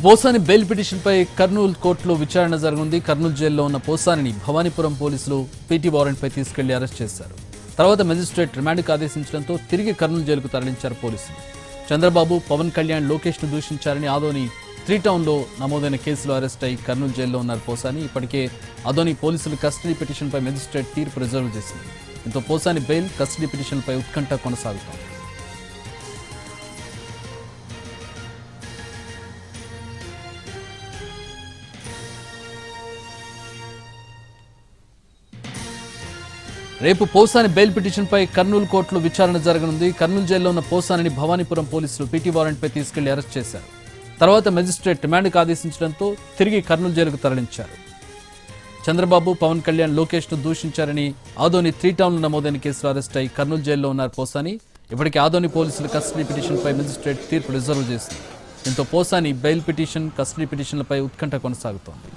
Posani bail పిటిషన్పై కర్నూలు కోర్టులో విచారణ జరగనుంది. కర్నూలు జైల్లో ఉన్న పోసానిని భవానీపురం పోలీసులు పీటీ వారెంట్పై తీసుకెళ్లి అరెస్ట్ చేశారు. తర్వాత మెజిస్ట్రేట్ రిమాండ్కు ఆదేశించడంతో తిరిగి కర్నూలు జైలుకు తరలించారు పోలీసులు. చంద్రబాబు, పవన్ కళ్యాణ్, లోకేష్ను దూషించారని ఆదోని 3 టౌన్లో నమోదైన కేసులో అరెస్ట్ అయి కర్నూలు జైల్లో ఉన్నారు పోసాని. ఇప్పటికే ఆదోని పోలీసులు కస్టడీ పిటిషన్పై మెజిస్ట్రేట్ తీర్పు రిజర్వ్ చేసింది. దీంతో పోసాని బెయిల్, కస్టడీ పిటిషన్పై ఉత్కంఠ కొనసాగుతోంది. రేపు పోసాని బెయిల్ పిటిషన్పై కర్నూలు కోర్టులో విచారణ జరగనుంది. కర్నూలు జైల్లో ఉన్న పోసానిని భవానీపురం పోలీసులు పీటీ వారెంట్పై తీసుకెళ్లి అరెస్ట్ చేశారు. తర్వాత మెజిస్ట్రేట్ రిమాండ్కు ఆదేశించడంతో తిరిగి కర్నూలు జైలుకు తరలించారు. చంద్రబాబు, పవన్ కళ్యాణ్, లోకేష్ను దూషించారని ఆదోని 3 టౌన్లో నమోదైన కేసులో అరెస్ట్ అయి కర్నూలు జైల్లో ఉన్నారు పోసాని. ఇప్పటికే ఆదోని పోలీసులు కస్టడీ పిటిషన్పై మెజిస్ట్రేట్ తీర్పు రిజర్వ్ చేసింది. దీంతో పోసాని బెయిల్ పిటిషన్, కస్టడీ పిటిషన్లపై ఉత్కంఠ కొనసాగుతోంది.